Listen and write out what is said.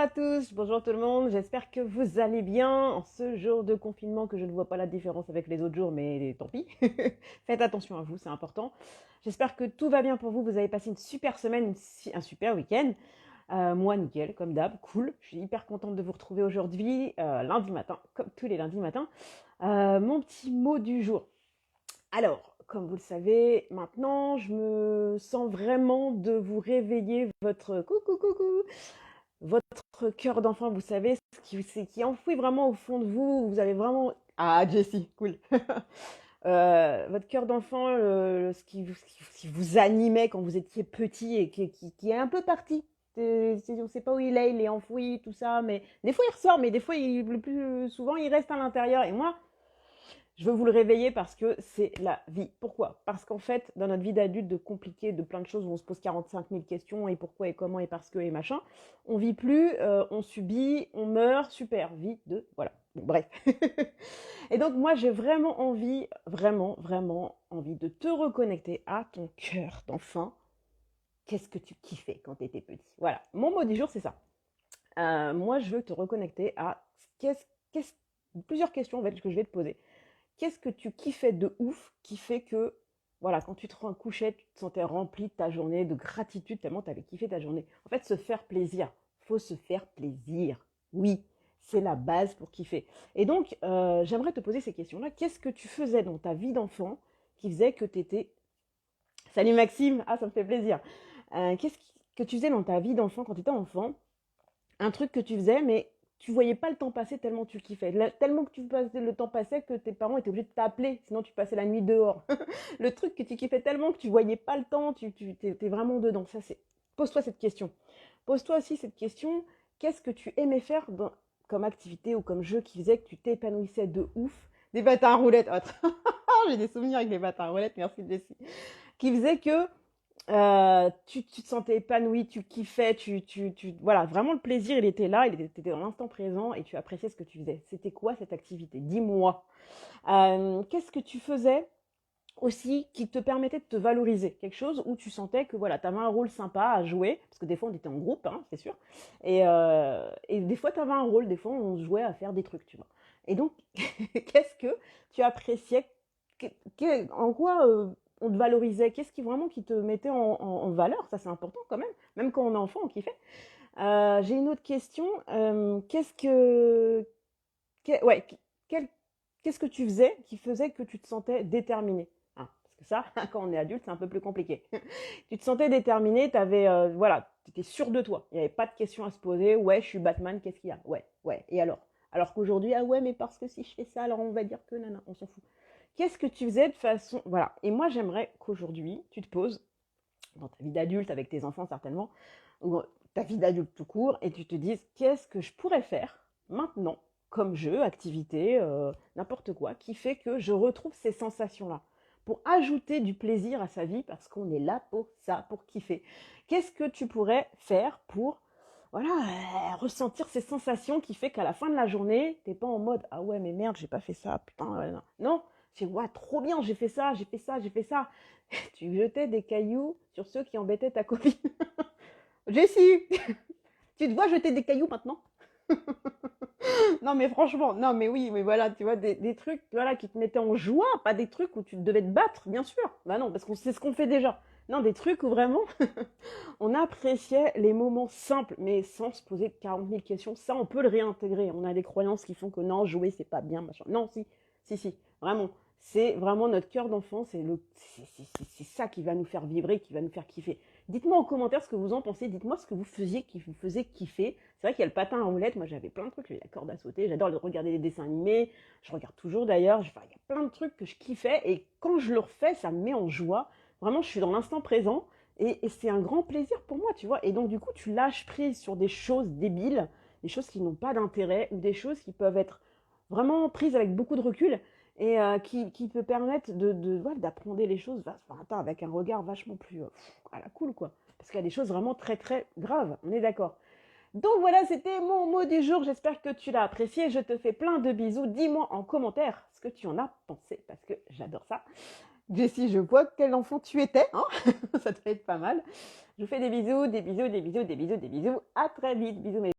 à tous, bonjour tout le monde, j'espère que vous allez bien en ce jour de confinement que je ne vois pas la différence avec les autres jours, mais tant pis. Faites attention à vous, c'est important. J'espère que tout va bien pour vous, vous avez passé une super semaine, un super week-end. Moi, nickel, comme d'hab, cool. Je suis hyper contente de vous retrouver aujourd'hui, lundi matin, comme tous les lundis matins. Mon petit mot du jour. Alors, comme vous le savez, maintenant, je me sens vraiment de vous réveiller votre cœur d'enfant, vous savez, qui est enfoui vraiment au fond de vous. Vous avez vraiment... Ah, Jessie, cool. Votre cœur d'enfant, ce qui vous animait quand vous étiez petit et qui est un peu parti. On ne sait pas où il est enfoui, tout ça, mais des fois il ressort, mais des fois, le plus souvent, il reste à l'intérieur. Et moi, je veux vous le réveiller parce que c'est la vie. Pourquoi? Parce qu'en fait, dans notre vie d'adulte, de compliqué, de plein de choses où on se pose 45 000 questions, et pourquoi, et comment, et parce que, et machin, on vit plus, on subit, on meurt, super, vie de... Voilà, bon, bref. Et donc moi, j'ai vraiment envie, vraiment, vraiment envie de te reconnecter à ton cœur d'enfant. Qu'est-ce que tu kiffais quand tu étais petit? Voilà, mon mot du jour, c'est ça. Moi, je veux te reconnecter à qu'est-ce, qu'est-ce, plusieurs questions en fait, que je vais te poser. Qu'est-ce que tu kiffais de ouf qui fait que, voilà, quand tu te couchais, tu te sentais rempli de ta journée, de gratitude tellement tu avais kiffé ta journée. En fait, se faire plaisir. Faut se faire plaisir. Oui, c'est la base pour kiffer. Et donc, j'aimerais te poser ces questions-là. Qu'est-ce que tu faisais dans ta vie d'enfant qui faisait que tu étais... Salut Maxime, ah ça me fait plaisir. Qu'est-ce que tu faisais dans ta vie d'enfant quand tu étais enfant? Un truc que tu faisais, mais tu voyais pas le temps passer tellement tu kiffais. Tellement que le temps passait que tes parents étaient obligés de t'appeler, sinon tu passais la nuit dehors. Le truc que tu kiffais tellement que tu voyais pas le temps, tu t'es vraiment dedans. Ça, c'est... Pose-toi cette question. Pose-toi aussi cette question, qu'est-ce que tu aimais faire comme activité ou comme jeu qui faisait que tu t'épanouissais de ouf? Des patins à roulettes. J'ai des souvenirs avec les patins à roulettes, merci Jessie. Qui faisait que tu te sentais épanoui, tu kiffais, voilà, vraiment le plaisir, il était là, il était dans l'instant présent et tu appréciais ce que tu faisais. C'était quoi cette activité? Dis-moi. Qu'est-ce que tu faisais aussi qui te permettait de te valoriser? Quelque chose où tu sentais que voilà, tu avais un rôle sympa à jouer, parce que des fois on était en groupe, hein, c'est sûr, et des fois tu avais un rôle, des fois on jouait à faire des trucs, tu vois. Et donc, qu'est-ce que tu appréciais? En quoi on te valorisait? Qu'est-ce qui vraiment qui te mettait en valeur? Ça, c'est important quand même. Même quand on est enfant, on kiffait. J'ai une autre question. Ouais, qu'est-ce que tu faisais qui faisait que tu te sentais déterminé? Ah, parce que ça, quand on est adulte, c'est un peu plus compliqué. Tu te sentais déterminé, voilà, tu étais sûr de toi. Il n'y avait pas de questions à se poser. Ouais, je suis Batman, qu'est-ce qu'il y a? Ouais, ouais. Et alors? Alors qu'aujourd'hui, ah ouais, mais parce que si je fais ça, alors on va dire que non, non, on s'en fout. Qu'est-ce que tu faisais de façon... Voilà. Et moi, j'aimerais qu'aujourd'hui, tu te poses, dans ta vie d'adulte, avec tes enfants certainement, ou ta vie d'adulte tout court, et tu te dises, qu'est-ce que je pourrais faire maintenant, comme jeu, activité, n'importe quoi, qui fait que je retrouve ces sensations-là, pour ajouter du plaisir à sa vie, parce qu'on est là pour ça, pour kiffer. Qu'est-ce que tu pourrais faire pour... Voilà, ressentir ces sensations qui fait qu'à la fin de la journée, t'es pas en mode ah ouais mais merde j'ai pas fait ça, putain non. Non, c'est ouais trop bien j'ai fait ça, j'ai fait ça, j'ai fait ça. Tu jetais des cailloux sur ceux qui embêtaient ta copine. Jessie, tu te vois jeter des cailloux maintenant? Non mais franchement, non mais oui, mais voilà, tu vois, des trucs voilà, qui te mettaient en joie, pas des trucs où tu devais te battre, bien sûr. Bah non, parce qu'on sait ce qu'on fait déjà. Non, des trucs où vraiment on appréciait les moments simples, mais sans se poser 40 000 questions. Ça, on peut le réintégrer. On a des croyances qui font que non, jouer, c'est pas bien, machin. Non, si, vraiment. C'est vraiment notre cœur d'enfant, c'est ça qui va nous faire vibrer, qui va nous faire kiffer. Dites-moi en commentaire ce que vous en pensez, dites-moi ce que vous faisiez qui vous faisait kiffer. C'est vrai qu'il y a le patin à roulettes, moi j'avais plein de trucs, j'avais la corde à sauter, j'adore regarder des dessins animés, je regarde toujours d'ailleurs, il y a plein de trucs que je kiffais et quand je le refais, ça me met en joie. Vraiment, je suis dans l'instant présent et c'est un grand plaisir pour moi, tu vois. Et donc du coup, tu lâches prise sur des choses débiles, des choses qui n'ont pas d'intérêt ou des choses qui peuvent être vraiment prises avec beaucoup de recul et qui te permettent voilà, d'apprendre les choses avec un regard vachement plus à la cool, quoi. Parce qu'il y a des choses vraiment très, très graves, on est d'accord. Donc voilà, c'était mon mot du jour. J'espère que tu l'as apprécié. Je te fais plein de bisous. Dis-moi en commentaire ce que tu en as pensé, parce que j'adore ça. Jessie, je vois quel enfant tu étais, hein. Ça te fait être pas mal. Je vous fais des bisous, des bisous, des bisous, des bisous, des bisous. À très vite. Bisous mes